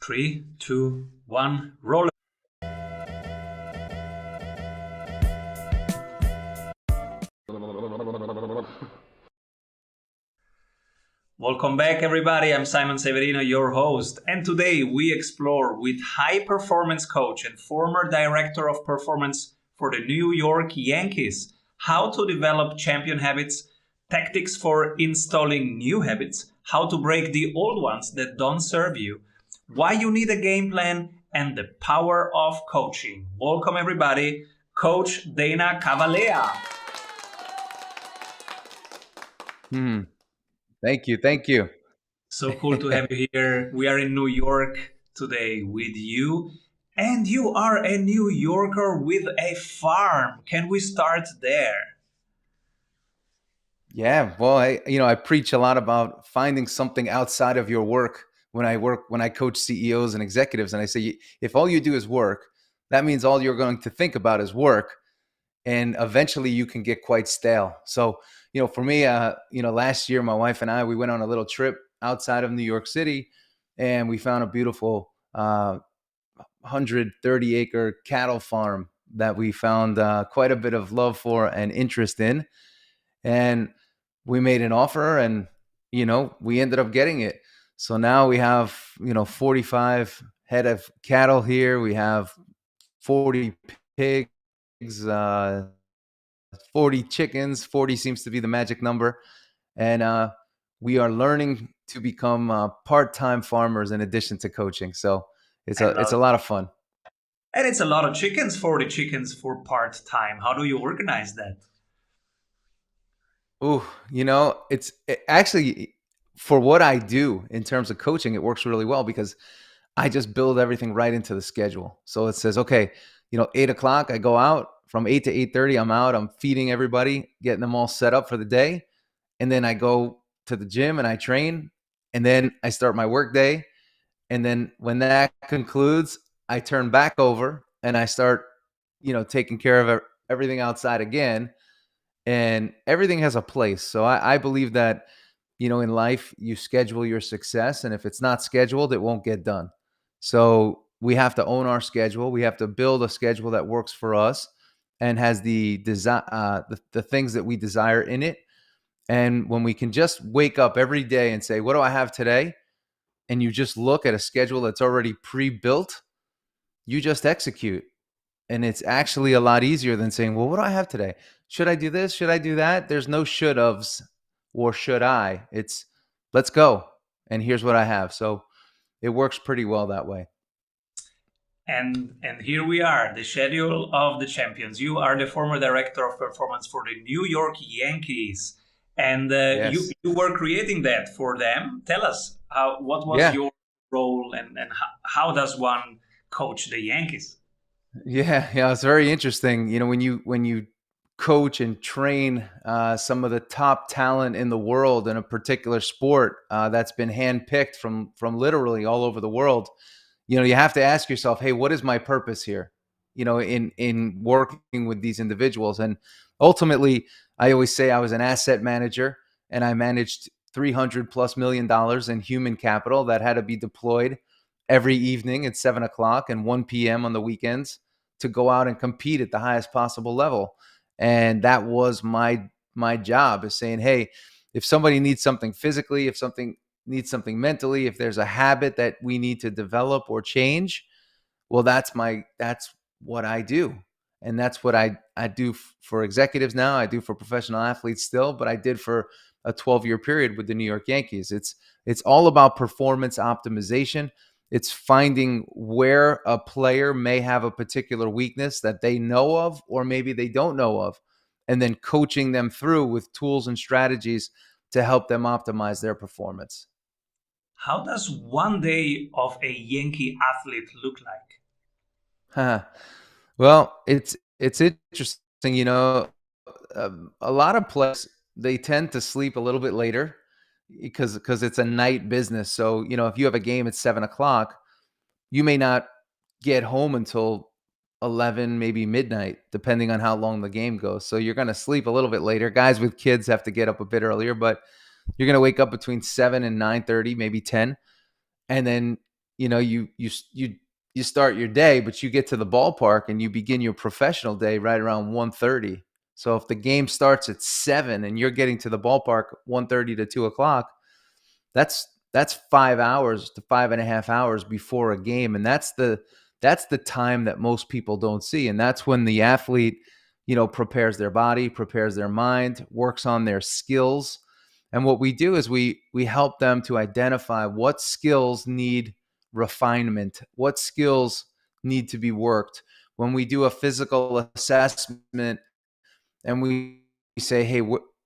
3, 2, 1, roll. Welcome back, everybody. I'm Simon Severino, your host, and today we explore with high performance coach and former director of performance for the New York Yankees how to develop champion habits, tactics for installing new habits, how to break the old ones that don't serve you, why you need a game plan, and the power of coaching. Welcome, everybody, Coach Dana Cavalea. Thank you. Thank you. So cool to have you here. We are in New York today with you, and you are a New Yorker with a farm. Can we start there? Yeah, well, I preach a lot about finding something outside of your work when I coach CEOs and executives, and I say if all you do is work, that means all you're going to think about is work, and eventually you can get quite stale. So, for me, last year my wife and I we went on a little trip outside of New York City, and we found a beautiful 130-acre cattle farm that we found quite a bit of love for and interest in. And we made an offer, and we ended up getting it. So now we have 45 head of cattle here. We have 40 pigs, 40 chickens. 40 seems to be the magic number. And we are learning to become part-time farmers in addition to coaching. So it's I a love it. lot of fun. And it's a lot of chickens, 40 chickens for part time. How do you organize that? Ooh, actually, for what I do in terms of coaching, it works really well because I just build everything right into the schedule. So it says, okay, 8 o'clock, I go out. From 8 to 8:30, I'm out. I'm feeding everybody, getting them all set up for the day, and then I go to the gym and I train, and then I start my work day. And then when that concludes, I turn back over and I start, taking care of everything outside again, and everything has a place. So I believe that, in life, you schedule your success. And if it's not scheduled, it won't get done. So we have to own our schedule. We have to build a schedule that works for us and has the things that we desire in it. And when we can just wake up every day and say, what do I have today? And you just look at a schedule that's already pre-built, you just execute. And it's actually a lot easier than saying, well, what do I have today? Should I do this? Should I do that? There's no should ofs or should I. It's let's go. And here's what I have. So it works pretty well that way. And here we are, the schedule of the champions. You are the former director of performance for the New York Yankees, and Yes. you were creating that for them. Tell us what was Yeah. your role, and how does one coach the Yankees? Yeah. Yeah. It's very interesting. When you coach and train some of the top talent in the world in a particular sport that's been handpicked from literally all over the world, you have to ask yourself, hey, what is my purpose here? In working with these individuals. And ultimately, I always say I was an asset manager, and I managed $300+ million in human capital that had to be deployed every evening at 7 o'clock and 1 p.m. on the weekends to go out and compete at the highest possible level. And that was my job, is saying, hey, if somebody needs something physically, if something needs something mentally, if there's a habit that we need to develop or change, well, that's what I do. And that's what I do for executives now. I do for professional athletes still, but I did for a 12-year period with the New York Yankees. It's all about performance optimization. It's finding where a player may have a particular weakness that they know of, or maybe they don't know of, and then coaching them through with tools and strategies to help them optimize their performance. How does one day of a Yankee athlete look like? Huh. Well, it's interesting. A lot of players, they tend to sleep a little bit later because it's a night business. So if you have a game at 7 o'clock, you may not get home until 11, maybe midnight, depending on how long the game goes. So you're going to sleep a little bit later. Guys with kids have to get up a bit earlier, but you're going to wake up between 7 and 9:30, maybe 10, and then you start your day, but you get to the ballpark and you begin your professional day right around 1:30. So if the game starts at 7 and you're getting to the ballpark 1:30 to 2 o'clock, that's 5 hours to 5.5 hours before a game, and that's the time that most people don't see, and that's when the athlete, prepares their body, prepares their mind, works on their skills. And what we do is we help them to identify what skills need refinement, what skills need to be worked. When we do a physical assessment and we say, hey,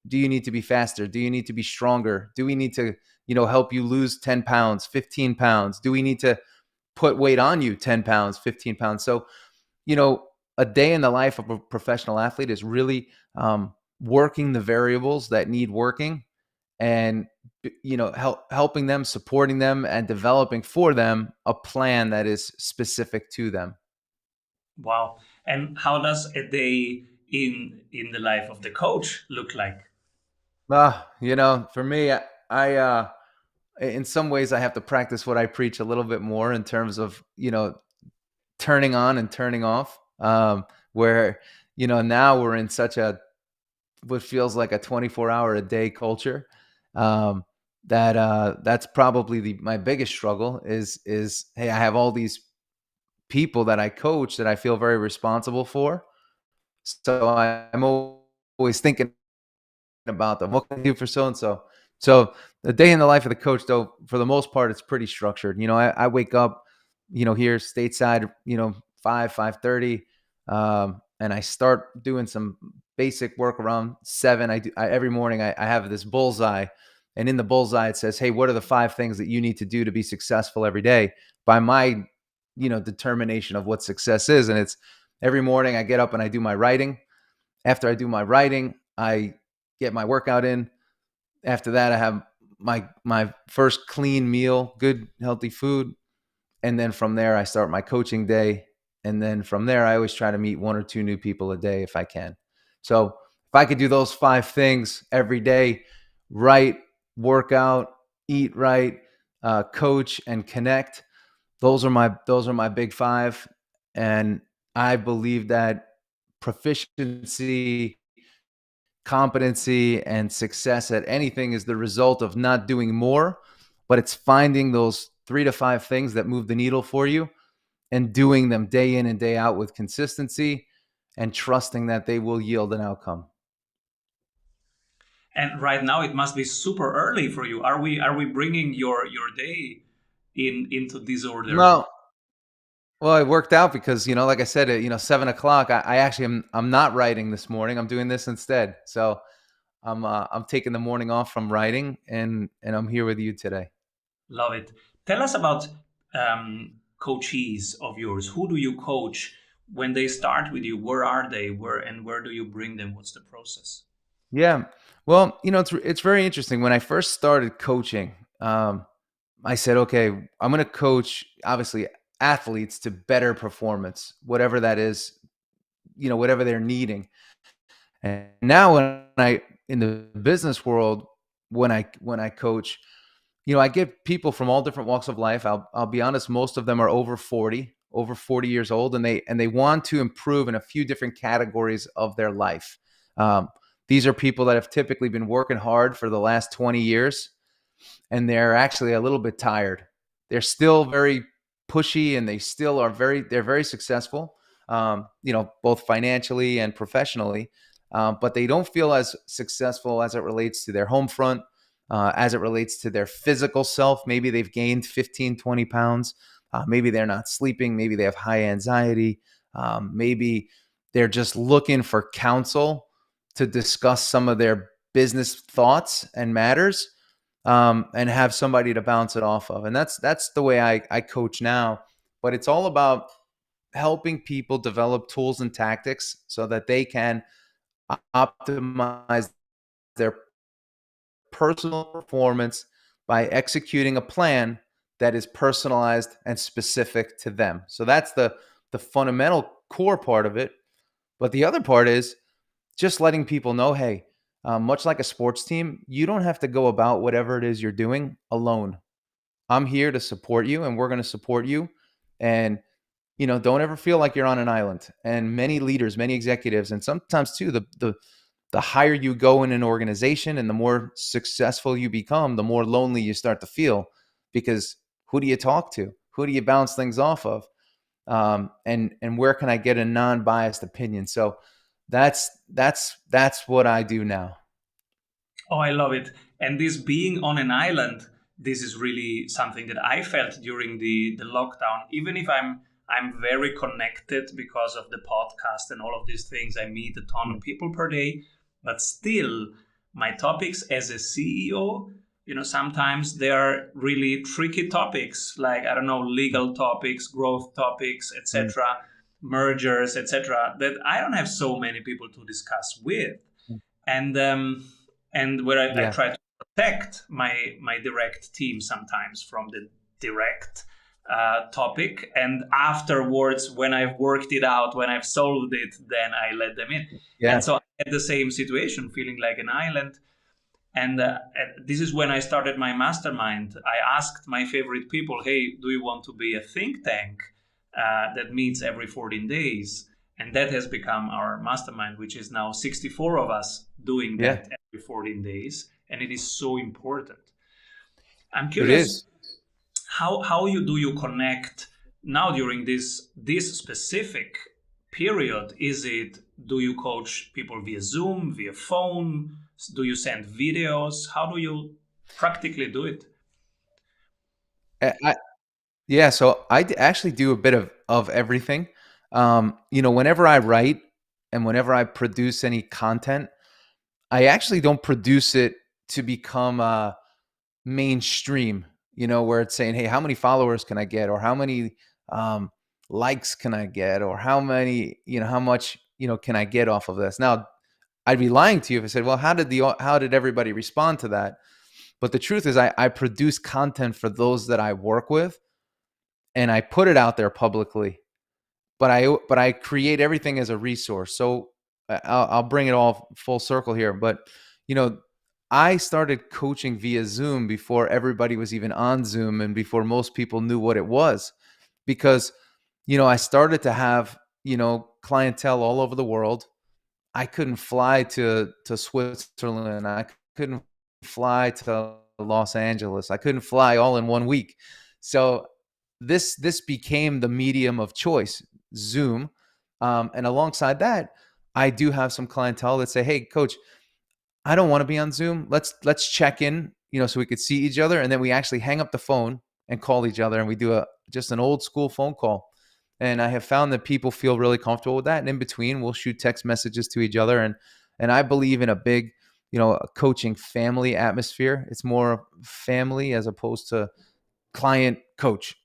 do you need to be faster? Do you need to be stronger? Do we need to, help you lose 10 pounds, 15 pounds? Do we need to put weight on you 10 pounds, 15 pounds? So, you know, a day in the life of a professional athlete is really working the variables that need working, and helping them, supporting them, and developing for them a plan that is specific to them. Wow. And how does a day in the life of the coach look like? For me, I in some ways I have to practice what I preach a little bit more in terms of, turning on and turning off. Where, now we're in such a what feels like a 24-hour a day culture. That's probably my biggest struggle is hey, I have all these people that I coach that I feel very responsible for. So I'm always thinking about them. What can I do for so and so? So the day in the life of the coach, though, for the most part, it's pretty structured. I wake up, here stateside, 5:30, and I start doing some basic work around 7. Every morning I have this bullseye, and in the bullseye it says, "Hey, what are the 5 things that you need to do to be successful every day?" By my, determination of what success is, and it's every morning I get up and I do my writing. After I do my writing, I get my workout in. After that, I have my first clean meal, good healthy food, and then from there I start my coaching day. And then from there, I always try to meet 1 or 2 new people a day if I can. So if I could do those 5 things every day, right, workout, eat right, coach, and connect. Those are my big 5, and I believe that proficiency, competency, and success at anything is the result of not doing more, but it's finding those 3 to 5 things that move the needle for you and doing them day in and day out with consistency and trusting that they will yield an outcome. And right now it must be super early for you. Are we bringing your day into disorder? No, well, it worked out because, like I said, at 7 o'clock, I actually I'm not writing this morning. I'm doing this instead. So I'm taking the morning off from writing, and I'm here with you today. Love it. Tell us about coachees of yours. Who do you coach when they start with you? Where are they? Where do you bring them? What's the process? Yeah. Well, it's very interesting. When I first started coaching, I said, okay, I'm going to coach obviously athletes to better performance, whatever that is, whatever they're needing. And now when I in the business world, when I coach, I get people from all different walks of life. I'll be honest, most of them are over 40 years old, and they want to improve in a few different categories of their life. Um, these are people that have typically been working hard for the last 20 years, and they're actually a little bit tired. They're still very pushy, and they're very successful, both financially and professionally. But they don't feel as successful as it relates to their home front, as it relates to their physical self. Maybe they've gained 15, 20 pounds. Maybe they're not sleeping. Maybe they have high anxiety. Maybe they're just looking for counsel to discuss some of their business thoughts and matters, and have somebody to bounce it off of. And that's the way I coach now. But it's all about helping people develop tools and tactics so that they can optimize their personal performance by executing a plan that is personalized and specific to them. So that's the fundamental core part of it. But the other part is just letting people know, hey, much like a sports team, you don't have to go about whatever it is you're doing alone. I'm here to support you, and we're going to support you. And don't ever feel like you're on an island. And many leaders, many executives, and sometimes too, the higher you go in an organization and the more successful you become, the more lonely you start to feel, because who do you talk to? Who do you bounce things off of? And where can I get a non-biased opinion? So that's what I do now. Oh, I love it. And this being on an island, this is really something that I felt during the lockdown. Even if I'm very connected because of the podcast and all of these things, I meet a ton of people per day, but still my topics as a CEO, sometimes they are really tricky topics, like, I don't know, legal topics, growth topics, Mm. etc., mergers, etc., that I don't have so many people to discuss with. And where I Yeah. try to protect my direct team sometimes from the direct topic, and afterwards, when I've worked it out, when I've solved it, then I let them in. And Yeah. so I had the same situation, feeling like an island. And this is when I started my mastermind. I asked my favorite people, hey, do you want to be a think tank that meets every 14 days? And that has become our mastermind, which is now 64 of us doing Yeah. that every 14 days. And it is so important. I'm It curious, is. how you connect now during this specific period? Is it, do you coach people via Zoom, via phone? Do you send videos? How do you practically do it? I, yeah. So actually do a bit of everything. Whenever I write and whenever I produce any content, I actually don't produce it to become mainstream, where it's saying, hey, how many followers can I get? Or how many um, likes can I get? Or how many, how much, can I get off of this? Now, I'd be lying to you if I said, well, how did everybody respond to that? But the truth is I produce content for those that I work with, and I put it out there publicly, but I create everything as a resource. So I'll bring it all full circle here. But you know, I started coaching via Zoom before everybody was even on Zoom and before most people knew what it was, because I started to have clientele all over the world. I couldn't fly to Switzerland. I couldn't fly to Los Angeles. I couldn't fly all in one week. So this became the medium of choice, Zoom. And alongside that, I do have some clientele that say, "Hey, coach, I don't want to be on Zoom. Let's check in, so we could see each other, and then we actually hang up the phone and call each other, and we do just an old school phone call." And I have found that people feel really comfortable with that. And in between, we'll shoot text messages to each other, and I believe in a big, a coaching family atmosphere. It's more family as opposed to client coach.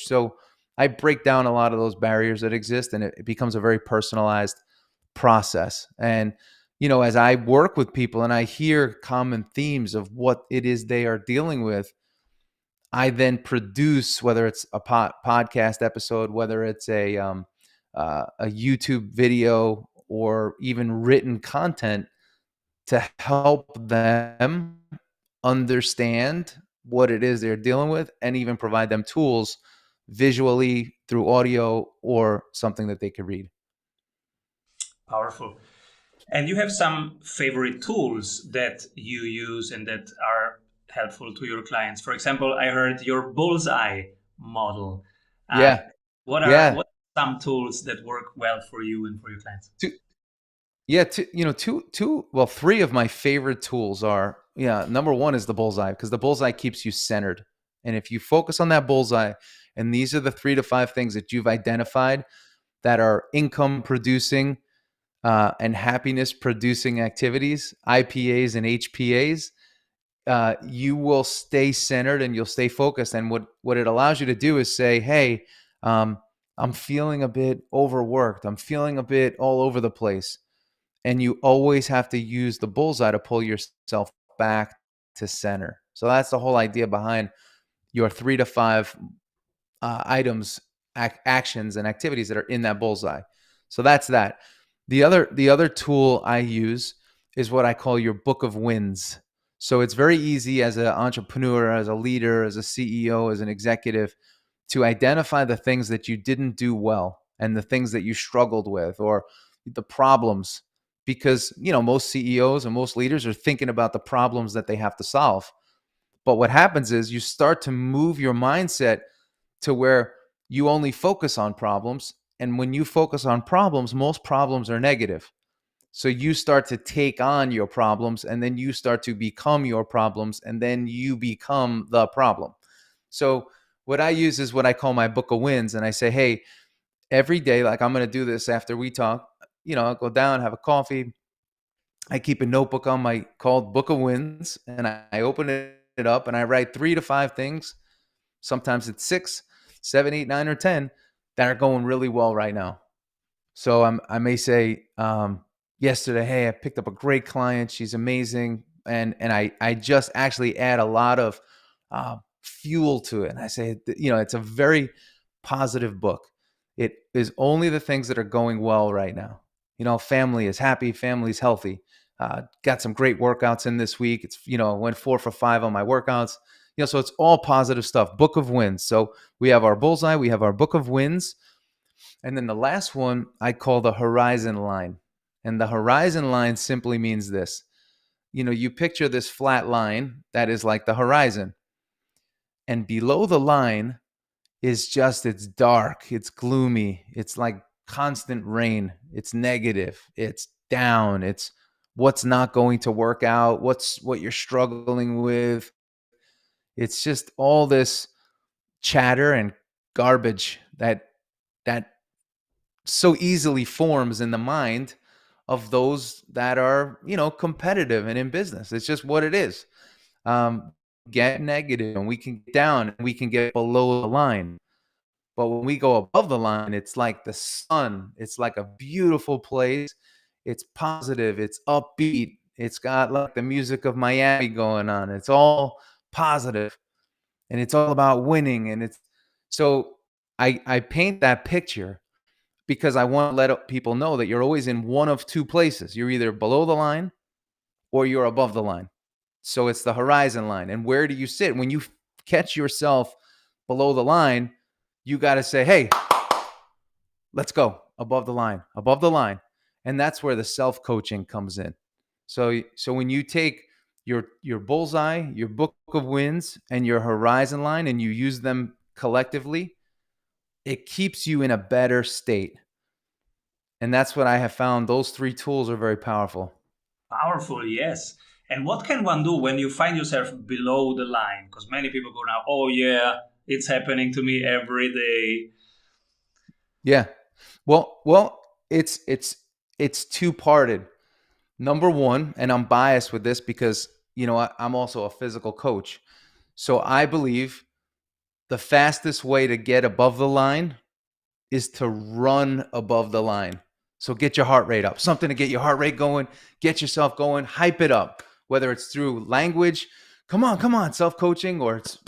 So I break down a lot of those barriers that exist, and it becomes a very personalized process. And as I work with people and I hear common themes of what it is they are dealing with, I then produce, whether it's a podcast episode, whether it's a YouTube video, or even written content, to help them understand what it is they're dealing with, and even provide them tools visually through audio or something that they could read. Powerful. And you have some favorite tools that you use and that are helpful to your clients. For example, I heard your bullseye model. Uh, Yeah. what are Yeah. what are some tools that work well for you and for your clients? Yeah, well, three of my favorite tools are, yeah, number one is the bullseye, because the bullseye keeps you centered. And if you focus on that bullseye, and these are the 3 to 5 things that you've identified that are income producing and happiness producing activities, IPAs and HPAs, you will stay centered and you'll stay focused. And what it allows you to do is say, hey, I'm feeling a bit overworked. I'm feeling a bit all over the place. And you always have to use the bullseye to pull yourself back to center. So that's the whole idea behind your 3 to 5 items, actions, and activities that are in that bullseye. So that's that. The other tool I use is what I call your book of wins. So it's very easy as an entrepreneur, as a leader, as a CEO, as an executive, to identify the things that you didn't do well and the things that you struggled with or the problems, because most CEOs and most leaders are thinking about the problems that they have to solve. But what happens is you start to move your mindset to where you only focus on problems, and when you focus on problems, most problems are negative. So you start to take on your problems, and then you start to become your problems, and then you become the problem. So what I use is what I call my book of wins. And I say, hey, every day, like I'm going to do this after we talk, I'll go down, have a coffee. I keep a notebook on my called Book of Wins, and I open it up and I write 3 to 5 things. Sometimes it's 6, 7, 8, 9, or 10 that are going really well right now. So I may say yesterday, hey, I picked up a great client. She's amazing. And I just actually add a lot of fuel to it. And I say, it's a very positive book. It is only the things that are going well right now. Family is happy, family's healthy. Got some great workouts in this week. It's, went 4 for 5 on my workouts. So it's all positive stuff. Book of wins. So we have our bullseye, we have our book of wins. And then the last one I call the horizon line. And the horizon line simply means this. You picture this flat line that is like the horizon. And below the line is just, it's dark, it's gloomy, it's like constant rain, it's negative, it's down, it's what's not going to work out, what you're struggling with. It's just all this chatter and garbage that so easily forms in the mind of those that are, competitive and in business. It's just what it is. Get negative and we can get down and we can get below the line. But when we go above the line, it's like the sun. It's like a beautiful place. It's positive. It's upbeat. It's got like the music of Miami going on. It's all positive, and it's all about winning. And it's so I paint that picture because I want to let people know that you're always in one of two places. You're either below the line or you're above the line. So it's the horizon line. And where do you sit? When you catch yourself below the line, you got to say, hey, let's go above the line, above the line. And that's where the self-coaching comes in. So when you take your bullseye, your book of wins, and your horizon line, and you use them collectively, it keeps you in a better state. And that's what I have found. Those 3 tools are very powerful. Powerful, yes. And what can one do when you find yourself below the line? Because many people go now, oh yeah, it's happening to me every day. Yeah. Well, it's two-parted. Number one, and I'm biased with this because, I'm also a physical coach. So I believe the fastest way to get above the line is to run above the line. So get your heart rate up, something to get your heart rate going, get yourself going, hype it up, whether it's through language, come on, self-coaching, or it's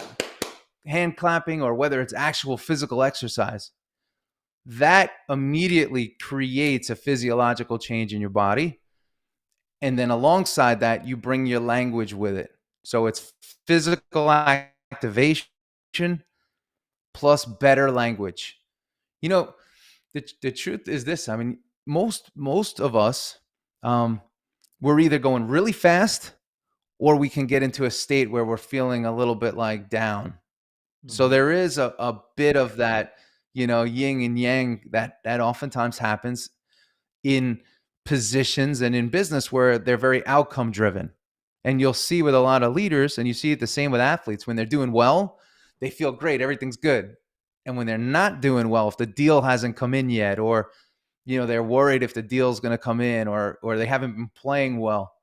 hand clapping, or whether it's actual physical exercise. That immediately creates a physiological change in your body. And then alongside that, you bring your language with it. So it's physical activation plus better language. The truth is this. I mean, most of us, we're either going really fast or we can get into a state where we're feeling a little bit like down. Mm-hmm. So there is a bit of that, yin and yang that oftentimes happens in positions and in business where they're very outcome driven. And you'll see with a lot of leaders, and you see it the same with athletes, when they're doing well, they feel great, everything's good. And when they're not doing well, if the deal hasn't come in yet, or they're worried if the deal's going to come in, or they haven't been playing well,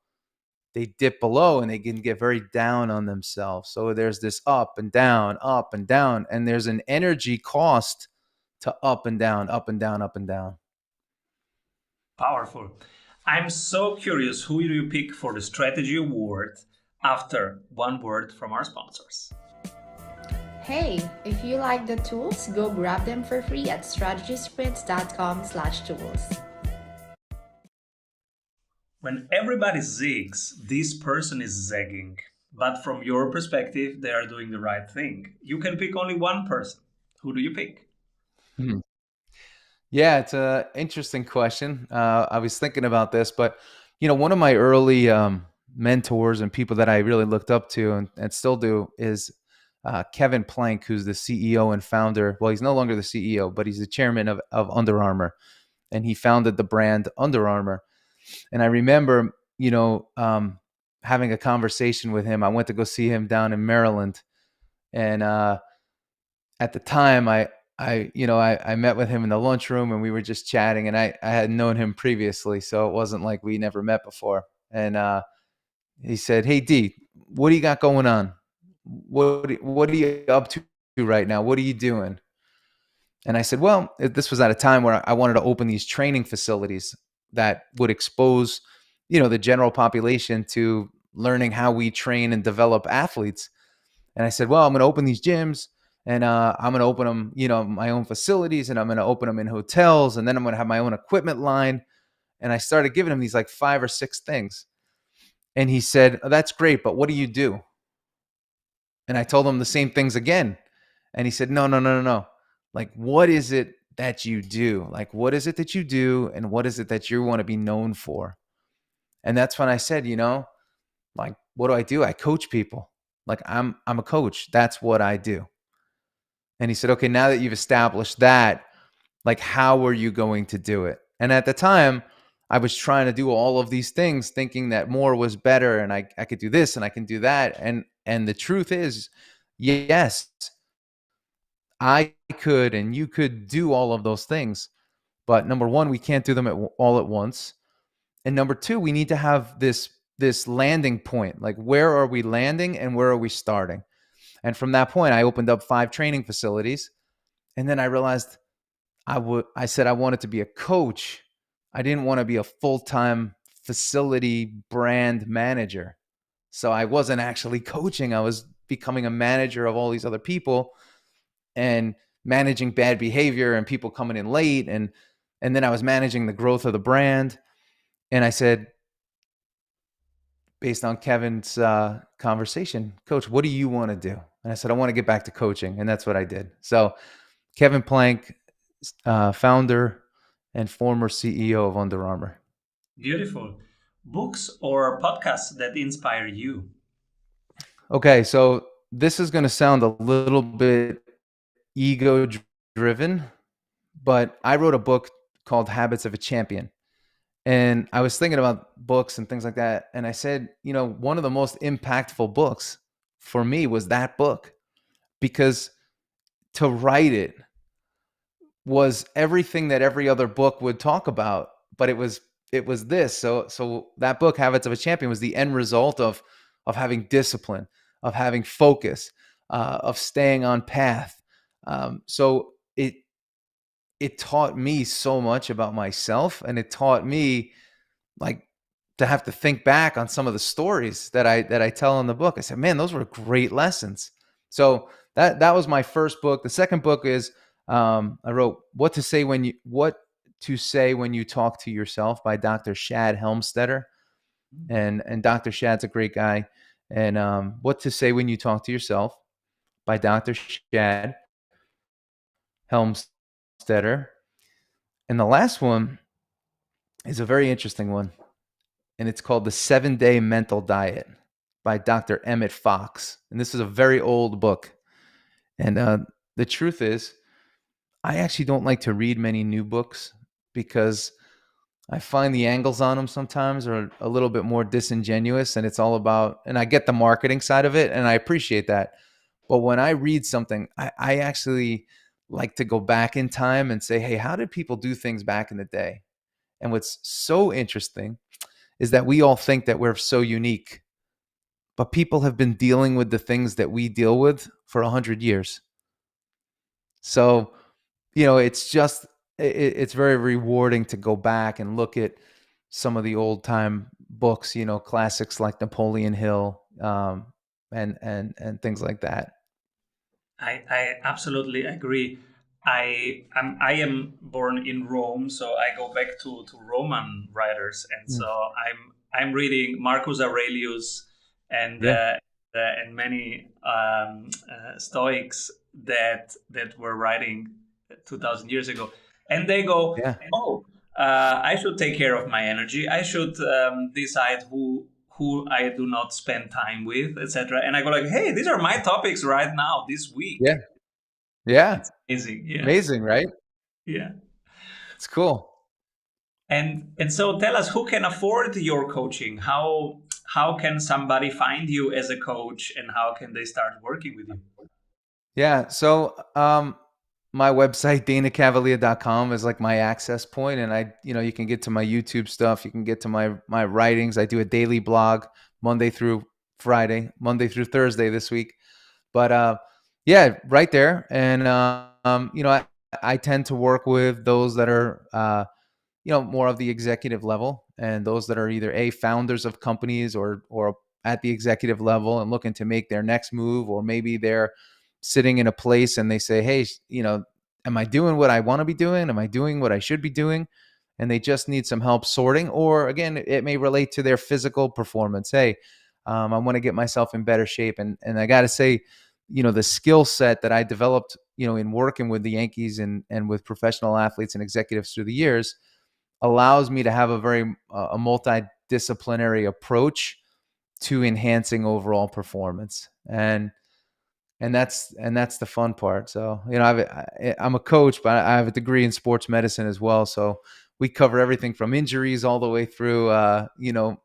they dip below and they can get very down on themselves. So there's this up and down, and there's an energy cost to up and down, up and down, up and down. Powerful. I'm so curious, who do you pick for the strategy award after one word from our sponsors? Hey, if you like the tools, go grab them for free at strategysprints.com/tools. When everybody zigs, this person is zagging. But from your perspective, they are doing the right thing. You can pick only one person. Who do you pick? Hmm. Yeah, it's a interesting question. I was thinking about this, but one of my early mentors and people that I really looked up to and still do is Kevin Plank, who's the CEO and founder. Well, he's no longer the CEO, but he's the chairman of Under Armour, and he founded the brand Under Armour. And I remember, having a conversation with him. I went to go see him down in Maryland, and at the time, I met with him in the lunchroom, and we were just chatting. And I had known him previously, so it wasn't like we never met before. And he said, "Hey D, what do you got going on? What are you up to right now? What are you doing?" And I said, "Well, this was at a time where I wanted to open these training facilities that would expose, the general population to learning how we train and develop athletes." And I said, "Well, I'm going to open these gyms, and I'm going to open them, my own facilities, and I'm going to open them in hotels, and then I'm going to have my own equipment line." And I started giving him these like 5 or 6 things. And he said, "Oh, that's great, but what do you do?" And I told him the same things again. And he said, "No, no, no, no, no. Like, what is it that you do? Like, what is it that you do? And what is it that you want to be known for?" And that's when I said, like, what do I do? I coach people. Like, I'm a coach. That's what I do. And he said, "Okay, now that you've established that, like, how are you going to do it?" And at the time, I was trying to do all of these things, thinking that more was better, and I could do this and I can do that. And the truth is, yes, I could and you could do all of those things. But number one, we can't do them all at once. And number two, we need to have this landing point. Like, where are we landing and where are we starting? And from that point, I opened up 5 training facilities. And then I realized I said I wanted to be a coach. I didn't want to be a full-time facility brand manager. So I wasn't actually coaching. I was becoming a manager of all these other people and managing bad behavior and people coming in late, and then I was managing the growth of the brand. And I said, based on Kevin's conversation, "Coach, what do you want to do?" And I said, "I want to get back to coaching." And that's what I did. So Kevin Plank, founder and former CEO of Under Armour. Beautiful. Books or podcasts that inspire you? Okay, so this is going to sound a little bit ego driven, but I wrote a book called Habits of a Champion. And I was thinking about books and things like that. And I said, one of the most impactful books for me was that book, because to write it was everything that every other book would talk about, but it was this. So that book, Habits of a Champion, was the end result of having discipline, of having focus, of staying on path. So it taught me so much about myself, and it taught me, like, to have to think back on some of the stories that I tell in the book. I said, "Man, those were great lessons." So that was my first book. The second book is, I wrote What to Say When You Talk to Yourself by Dr. Shad Helmstetter, and Dr. Shad's a great guy. And What to Say When You Talk to Yourself by Dr. Shad Helmstetter. And the last one is a very interesting one, and it's called The 7-Day Mental Diet by Dr. Emmett Fox. And this is a very old book. And the truth is, I actually don't like to read many new books, because I find the angles on them sometimes are a little bit more disingenuous, and it's all about, and I get the marketing side of it, and I appreciate that. But when I read something, I actually like to go back in time and say, "Hey, how did people do things back in the day?" And what's so interesting is that we all think that we're so unique, but people have been dealing with the things that we deal with for 100 years. So, it's just, it's very rewarding to go back and look at some of the old time books, classics like Napoleon Hill, and things like that. I absolutely agree. I am born in Rome, so I go back to Roman writers, and so Mm. I'm reading Marcus Aurelius and Yeah. and many Stoics that were writing 2,000 years ago, and they go, Yeah. oh, I should take care of my energy. I should decide who I do not spend time with, etc. And I go like, hey, these are my topics right now this week. Yeah. Yeah. It's amazing, yeah, Amazing, right? yeah. It's cool. And so tell us, who can afford your coaching? How can somebody find you as a coach, and how can they start working with you? Yeah. So my website, danacavalea.com, is like my access point. And you can get to my YouTube stuff. You can get to my writings. I do a daily blog Monday through Friday, Monday through Thursday this week. But yeah, right there. And I tend to work with those that are more of the executive level, and those that are either founders of companies or at the executive level and looking to make their next move, or maybe they're sitting in a place and they say, hey, am I doing what I want to be doing? Am I doing what I should be doing? And they just need some help sorting. Or again, it may relate to their physical performance. Hey, I want to get myself in better shape. And I got to say, the skill set that I developed, in working with the Yankees and with professional athletes and executives through the years allows me to have a very a multidisciplinary approach to enhancing overall performance. And that's the fun part. So, I'm a coach, but I have a degree in sports medicine as well. So we cover everything from injuries all the way through,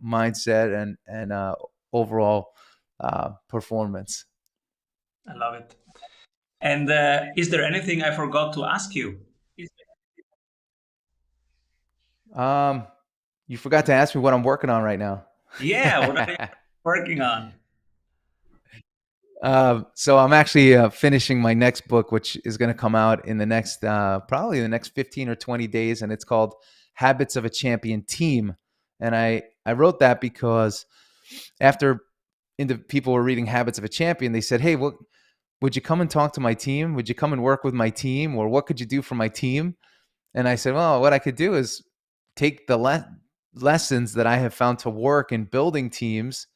mindset and overall performance. I love it. And is there anything I forgot to ask you? Um, you forgot to ask me what I'm working on right now. Yeah, what are you working on? So I'm actually finishing my next book, which is going to come out in the next, probably the next 15 or 20 days. And it's called Habits of a Champion Team. And I wrote that because after people were reading Habits of a Champion, they said, hey, would you come and talk to my team? Would you come and work with my team? Or what could you do for my team? And I said, well, what I could do is take the lessons that I have found to work in building teams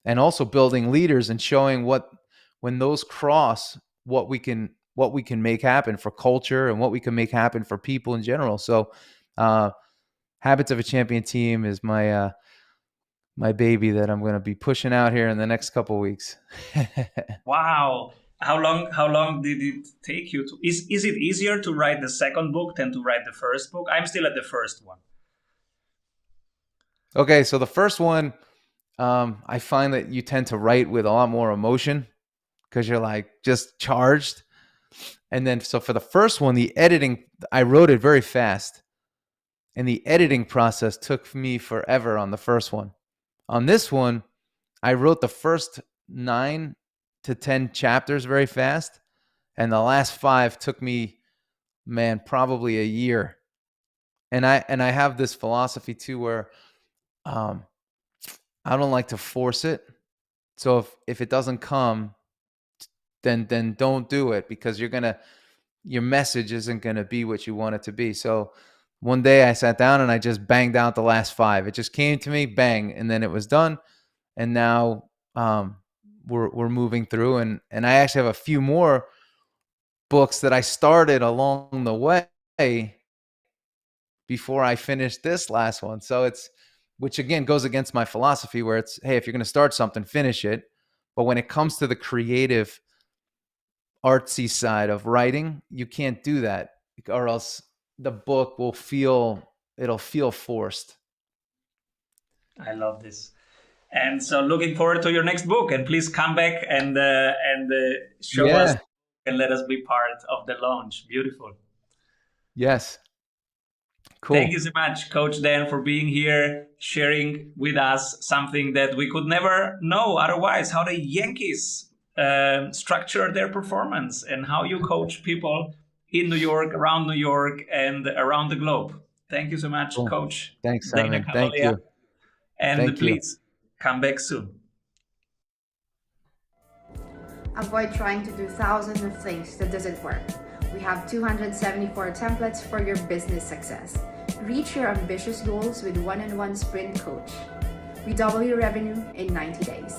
and also building leaders, and showing when those cross, what we can make happen for culture and what we can make happen for people in general. So uh Habits of a Champion Team is my baby that I'm going to be pushing out here in the next couple of weeks. Wow. How long did it take you to is it easier to write the second book than to write the first book? I'm still at the first one. Okay, so the first one, I find that you tend to write with a lot more emotion because you're like just charged. And then, so for the first one, the editing, I wrote it very fast, and the editing process took me forever on the first one. On this one, I wrote the first 9 to 10 chapters very fast, and the last 5 took me, man, probably a year. And I have this philosophy too, where um, I don't like to force it. So if it doesn't come, then don't do it, because your message isn't gonna be what you want it to be. So one day I sat down and I just banged out the last 5. It just came to me, bang, and then it was done. And now we're moving through, and I actually have a few more books that I started along the way before I finished this last one. So which again goes against my philosophy, where it's, hey, if you're going to start something, finish it. But when it comes to the creative, artsy side of writing, you can't do that, or else the book it'll feel forced. I love this. And so looking forward to your next book, and please come back and show us Yeah. and let us be part of the launch. Beautiful. Yes. Thank you Cool. so much, Coach Dan, for being here, sharing with us something that we could never know otherwise, how the Yankees structure their performance and how you coach people in New York, around New York, and around the globe. Thank you so much, Cool. Coach Thanks, Dana Simon. Thank Cavalea. you. And Thank you. please come back soon. Avoid trying to do thousands of things that doesn't work. We have 274 templates for your business success. Reach your ambitious goals with one-on-one sprint coach. We double your revenue in 90 days.